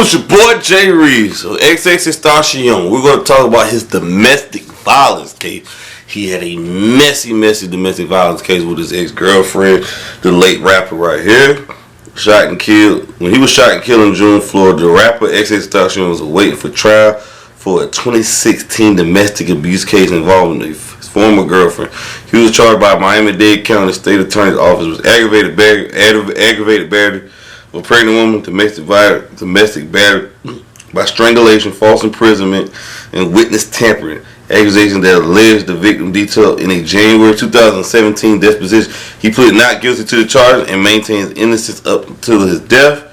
it's your boy Jay Reeves. So XXXTentacion. We're going to talk about his domestic violence case. He had a messy domestic violence case with his ex-girlfriend, the late rapper right here. Shot and killed. When he was shot and killed in June, Florida, the rapper XXXTentacion was awaiting for trial for a 2016 domestic abuse case involving his former girlfriend. He was charged by Miami-Dade County State Attorney's Office with aggravated battery of a pregnant woman, domestic battery by strangulation, false imprisonment, and witness tampering. Accusations that alleged the victim detailed in a January 2017 deposition. He pleaded not guilty to the charge and maintains innocence up until his death.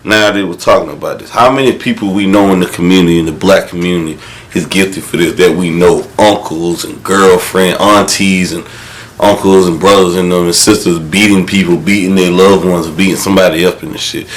Now they were talking about this. How many people we know in the community, in the black community, is guilty for this that we know? Uncles and girlfriend, aunties and uncles and brothers and them and sisters beating people, beating their loved ones, beating somebody up in this shit.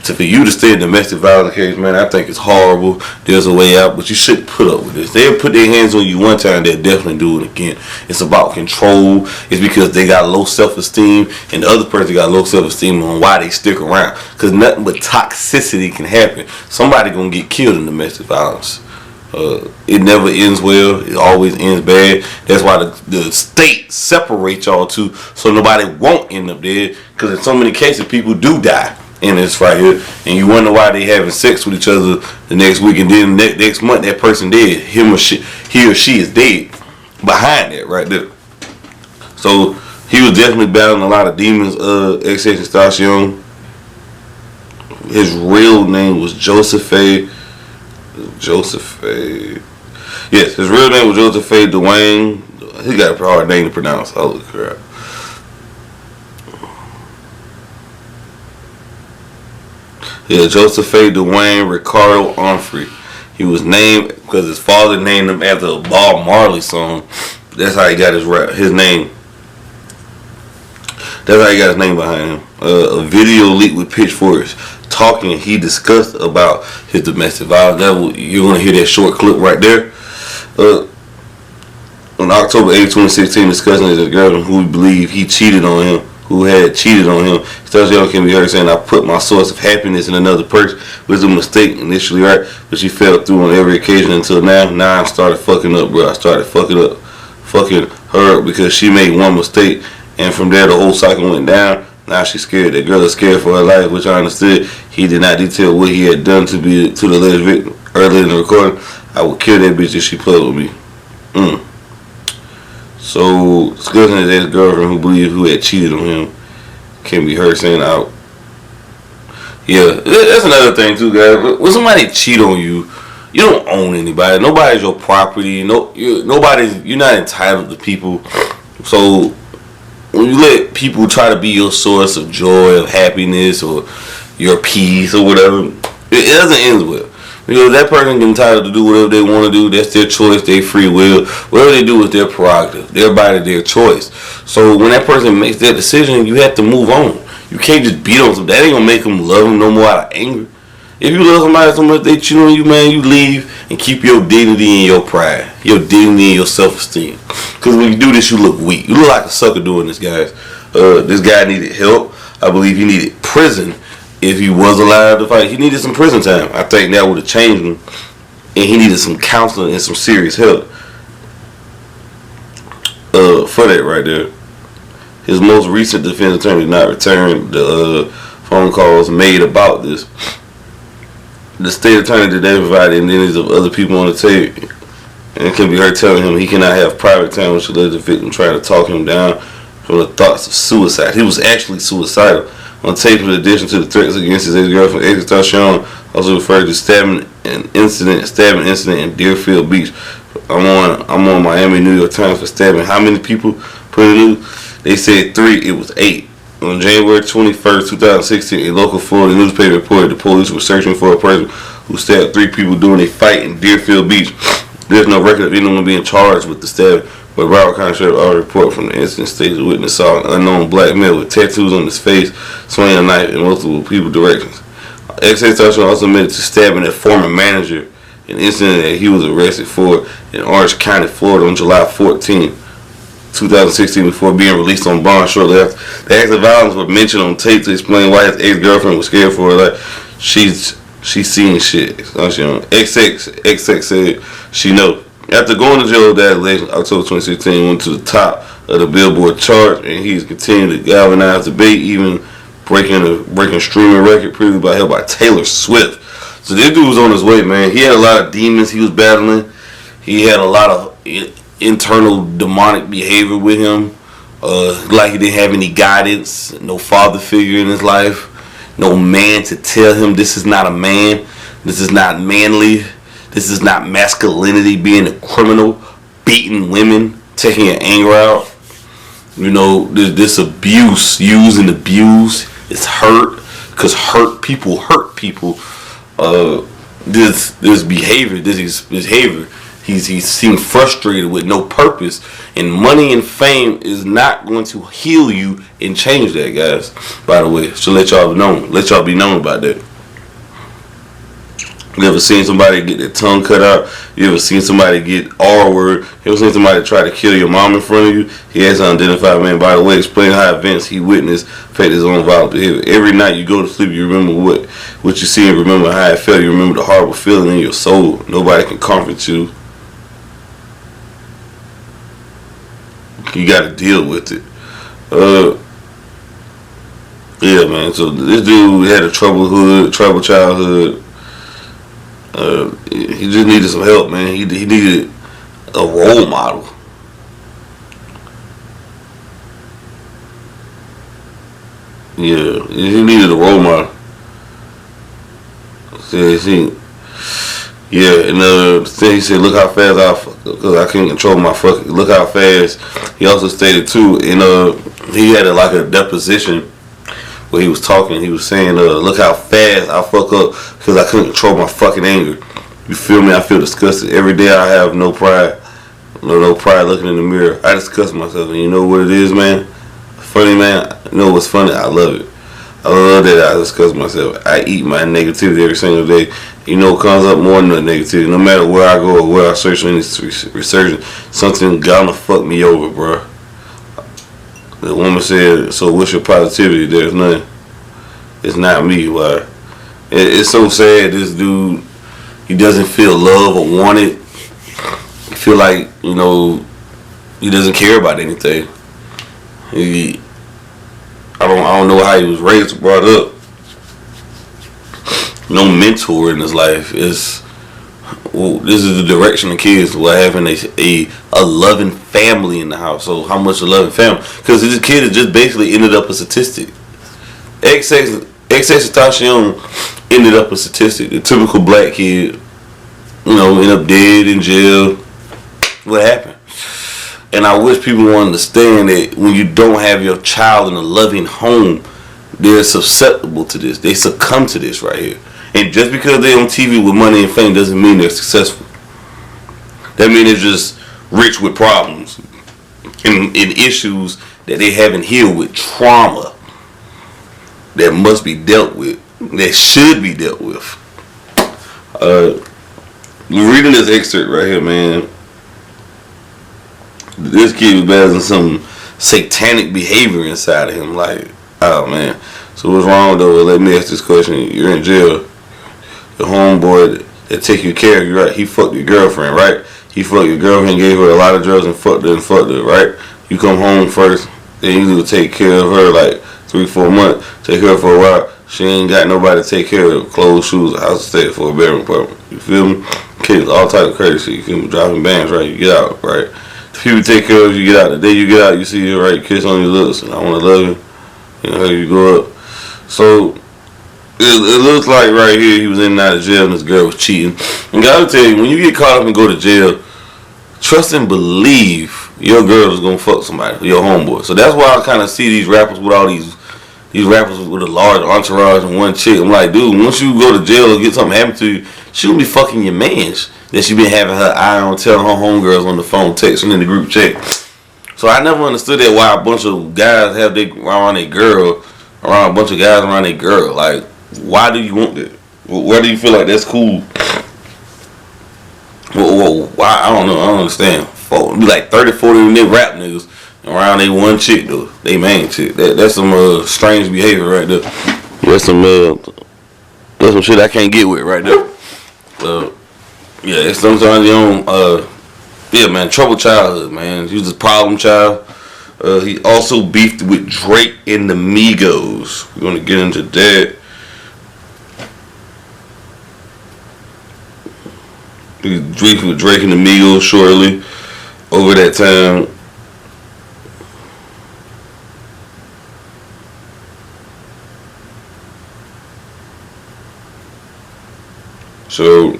So for you to stay in domestic violence case, man, I think it's horrible. There's a way out, but you shouldn't put up with this. They'll put their hands on you one time, they'll definitely do it again. It's about control. It's because they got low self-esteem and the other person got low self-esteem on why they stick around. Because nothing but toxicity can happen. Somebody gonna get killed in domestic violence. It never ends well. It always ends bad. That's why the state separates y'all two, so nobody won't end up dead. Because in so many cases, people do die in this right here, and you wonder why they having sex with each other the next week, and then next month that person dead. He or she is dead behind that right there. So he was definitely battling a lot of demons. XXXTentacion. His real name was Joseph A. Yes, his real name was Joseph A. Dwayne. He got a hard name to pronounce. Holy crap. Yeah, Joseph A. Dwayne Ricardo Humphrey. He was named because his father named him after a Bob Marley song. That's how he got his name. That's how he got his name behind him. A video leaked with pitchforks talking. He discussed about his domestic violence. You're gonna hear that short clip right there. On October 8, 2016, discussing his girlfriend who believed he cheated on him, who had cheated on him. Stasion can be heard saying, "I put my source of happiness in another person. It was a mistake initially, right? But she fell through on every occasion until now. Now I started fucking up, bro. I started fucking her up because she made one mistake, and from there the whole cycle went down. Now she's scared. That girl is scared for her life," which I understood. He did not detail what he had done to the alleged victim. Earlier in the recording, "I would kill that bitch if she played with me." So, discussing his ex-girlfriend who had cheated on him, can be heard saying out. Yeah, that's another thing too, guys. When somebody cheat on you, you don't own anybody. Nobody's your property. You're not entitled to people. So when you let people try to be your source of joy, of happiness, or your peace, or whatever, it doesn't end well. Because that person is entitled to do whatever they want to do. That's their choice, their free will. Whatever they do is their prerogative. Their body, their choice. So when that person makes that decision, you have to move on. You can't just beat on them. That ain't going to make them love them no more out of anger. If you love somebody so much they cheat on you, man, you leave and keep your dignity and your pride. Your dignity and your self-esteem. Because when you do this, you look weak. You look like a sucker doing this, guys. This guy needed help. I believe he needed prison. If he was allowed to fight, he needed some prison time. I think that would have changed him. And he needed some counseling and some serious help. For that right there. His most recent defense attorney did not return the phone calls made about this. The state attorney did not provide identities of other people on the tape. And it can be heard telling him he cannot have private time, which led the victim trying to talk him down from the thoughts of suicide. He was actually suicidal. On tape, in addition to the threats against his ex-girlfriend, XXXTentacion also referred to stabbing incident in Deerfield Beach. I'm on Miami, New York Times for stabbing. How many people put it in? They said 3. It was 8. On January 21st, 2016, a local Florida newspaper reported the police were searching for a person who stabbed 3 people during a fight in Deerfield Beach. There's no record of anyone being charged with the stabbing. But Broward County Sheriff already report from the incident states a witness saw an unknown black male with tattoos on his face, swinging a knife in multiple people's directions. XXXTentacion also admitted to stabbing a former manager, an incident that he was arrested for in Orange County, Florida on July 14, 2016 before being released on bond shortly after. The acts of violence were mentioned on tape to explain why his ex-girlfriend was scared for her life. She seen shit. XXX said she know. After going to jail with that election, October 2016, went to the top of the Billboard chart, and he's continued to galvanize debate, even breaking streaming record previously by held by Taylor Swift. So this dude was on his way, man. He had a lot of demons he was battling. He had a lot of internal demonic behavior with him. Like he didn't have any guidance, no father figure in his life. No man to tell him this is not a man. This is not manly. This is not masculinity, being a criminal, beating women, taking your anger out. You know, this abuse, use and abuse, is hurt. Because hurt people. This behavior, he seemed frustrated with no purpose. And money and fame is not going to heal you and change that, guys. By the way, so let y'all be known about that. You ever seen somebody get their tongue cut out? You ever seen somebody get R-word? You ever seen somebody try to kill your mom in front of you? He has an unidentified man. By the way, explain how events he witnessed affect his own violent behavior. Every night you go to sleep, you remember what you see and remember how it felt. You remember the horrible feeling in your soul. Nobody can comfort you. You got to deal with it. Yeah, man. So this dude had a troubled childhood. He just needed some help, man. He needed a role model. Yeah, he needed a role model. See, yeah, and he said, look how fast because I can't control my fucking, look how fast. He also stated too, he had like a deposition where he was talking. He was saying, look how fast I fuck up because I couldn't control my fucking anger. You feel me? I feel disgusted. Every day I have no pride. No pride looking in the mirror. I disgust myself. And you know what it is, man? Funny, man. You know what's funny? I love it. I love that I disgust myself. I eat my negativity every single day. You know what comes up more than the negativity? No matter where I go or where I search for any resurgence, something gonna fuck me over, bro. The woman said, so what's your positivity? There's none. It's not me. Why? It's so sad. This dude, he doesn't feel love or wanted. He feel like, he doesn't care about anything. I don't know how he was raised or brought up. No mentor in his life. This is the direction of kids were having a loving family in the house. So how much a loving family? Because this kid has just basically ended up a statistic. XXXTentacion ended up a statistic. The typical black kid, end up dead in jail. What happened? And I wish people would understand that when you don't have your child in a loving home, they're susceptible to this. They succumb to this right here. And just because they're on TV with money and fame doesn't mean they're successful. That means they're just rich with problems and issues that they haven't healed with, trauma that must be dealt with, that should be dealt with. Reading this excerpt right here, man. This kid was battling some satanic behavior inside of him. Like, oh man. So what's wrong though? Let me ask this question. You're in jail. Your homeboy that take you care of you, right? He fucked your girlfriend, right? He fucked your girlfriend, gave her a lot of drugs and fucked her, right? You come home first, then you take care of her like 3-4 months. Take her for a while. She ain't got nobody to take care of clothes, shoes, a house to stay for a bedroom apartment. You feel me? Kids, all type of crazy shit. You feel me? Dropping bands, right? You get out, right? The people take care of you, get out. The day you get out, you see her, right? Kiss on your lips, and I want to love you. You go up. So it looks like right here he was in and out of jail and this girl was cheating. And gotta tell you, when you get caught up and go to jail, trust and believe your girl is gonna fuck somebody, your homeboy. So that's why I kind of see these rappers with all these rappers with a large entourage and one chick. I'm like, dude, once you go to jail or get something happen to you, she gonna be fucking your mans that she been having her eye on, telling her homegirls on the phone, texting in the group chat. So I never understood that why a bunch of guys have around a bunch of guys around a girl. Like, why do you want that? Why do you feel like that's cool? Why? I don't know. I don't understand. Be like 30, 40 of them rap niggas around they one chick though. They main chick. That's some strange behavior right there. That's some That's some shit I can't get with right there. Yeah, sometimes you don't. Yeah, man, troubled childhood, man. He was a problem child. He also beefed with Drake and the Migos. We're gonna get into that. He was beefing with Drake and the Migos shortly over that time. So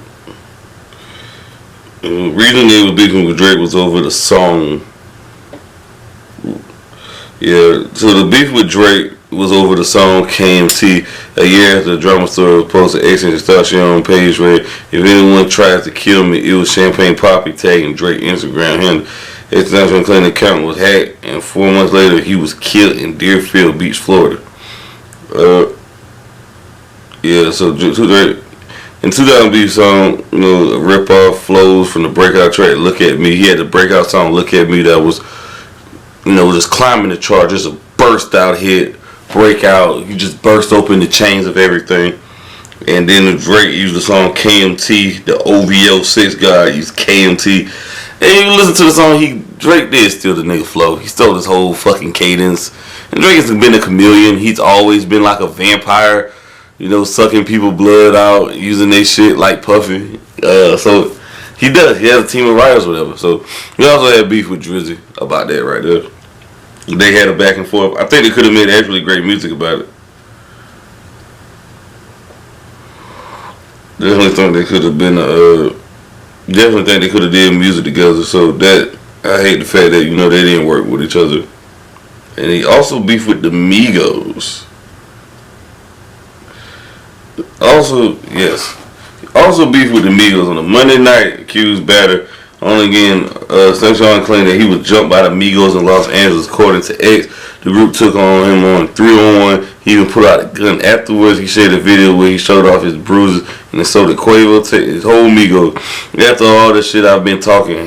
the reason they were beefing with Drake was over the song. Yeah, so the beef with Drake was over the song KMT. A year after the drama story was posted, XXXTentacion page read, "If anyone tries to kill me, it was Champagne Poppy tagging Drake Instagram handle." XXXTentacion claimed the account was hacked, and 4 months later he was killed in Deerfield Beach, Florida. Yeah, so Drake in 2000 song, you know, a rip-off flows from the breakout track "Look at Me." He had the breakout song "Look at Me" that was, you know, just climbing the chart, just a burst out hit, breakout. You just burst open the chains of everything. And then the Drake used the song KMT, the OVO 6 guy used KMT. And you listen to the song, Drake did steal the nigga flow. He stole his whole fucking cadence. And Drake has been a chameleon. He's always been like a vampire, you know, sucking people blood out, using their shit like Puffy. So he does. He has a team of writers or whatever. So he also had beef with Drizzy about that right there. They had a back and forth. I think they could have made actually great music about it. Definitely think they could have been. Definitely think they could have did music together. So that I hate the fact that, you know, they didn't work with each other. And he also beefed with the Migos. Also beef with the Migos on a Monday night. Accused batter only again. Sunshine claimed that he was jumped by the Migos in Los Angeles. According to X, the group took on him on 3-on-1. He even put out a gun afterwards. He shared a video where he showed off his bruises and so the Quavo his whole Migos. After all this shit I've been talking,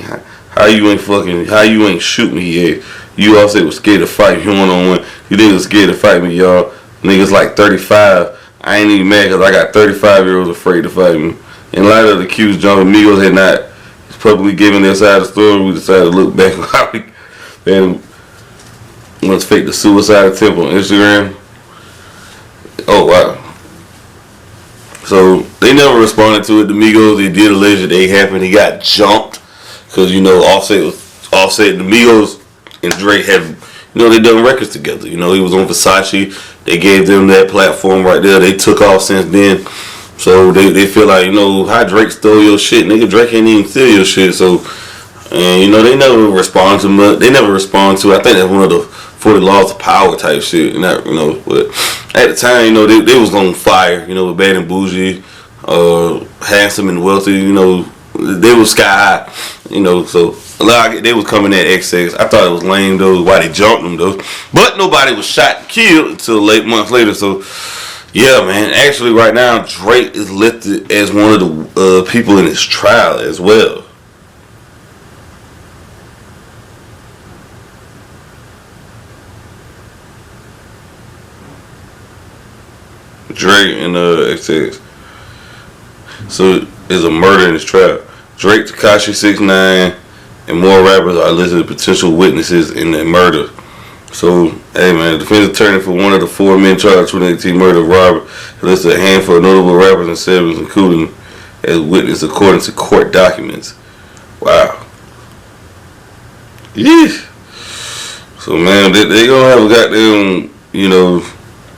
how you ain't shoot me yet? You all said was scared to fight me 1-on-1. You niggas scared to fight me, y'all. Niggas like 35. I ain't even mad because I got 35-year-olds afraid to fight me. In light of the accused jumping, Migos had not publicly given their side of the story. We decided to look back on how we then once faked the suicide attempt on Instagram. Oh wow. So they never responded to it. The Migos, they did allege that they happened. He got jumped because, you know, Offset the Migos and Drake had, you know, they done records together. You know, he was on Versace. They gave them that platform right there. They took off since then. So they feel like, you know, how Drake stole your shit. Nigga, Drake ain't even steal your shit. So, and, you know, they never respond to much. They never respond to, I think that's one of the 40 laws of power type shit. Not, you know, but at the time, you know, they was on fire. You know, with Bad and Bougie, Handsome and Wealthy, you know, they was sky high. You know, so a lot they was coming at XX. I thought it was lame though, why they jumped them though. But nobody was shot and killed until late months later. So yeah, man. Actually, right now Drake is listed as one of the people in his trial as well. Drake and XX. So there's a murder in his trial. Drake, Tekashi 6ix9ine, and more rappers are listed as potential witnesses in the murder. So, hey man, the defense attorney for one of the 4 men charged with 2018 murder of Robert listed a handful of notable rappers and celebrities, including as witness according to court documents. Wow. Yeesh. So man, they gonna have a goddamn, you know,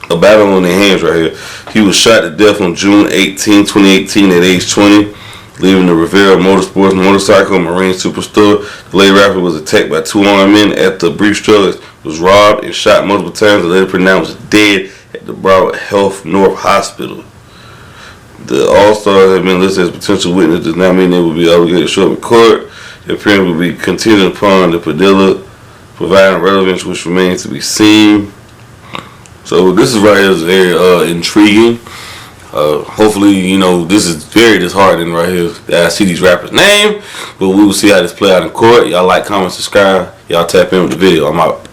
a battle on their hands right here. He was shot to death on June 18, 2018 at age 20, leaving the Rivera Motorsports motorcycle Marine Superstore. The late rapper was attacked by 2 armed men after a brief struggle, was robbed and shot multiple times, and later pronounced dead at the Broward Health North Hospital. The All-Stars have been listed as potential witnesses. Does not mean they will be obligated to show up in court. The appearance will be contingent upon the Padilla providing relevance, which remains to be seen. So this is right here is very intriguing. Hopefully, you know, this is very disheartening right here that I see these rappers' name, but we will see how this play out in court. Y'all like, comment, subscribe. Y'all tap in with the video. I'm out.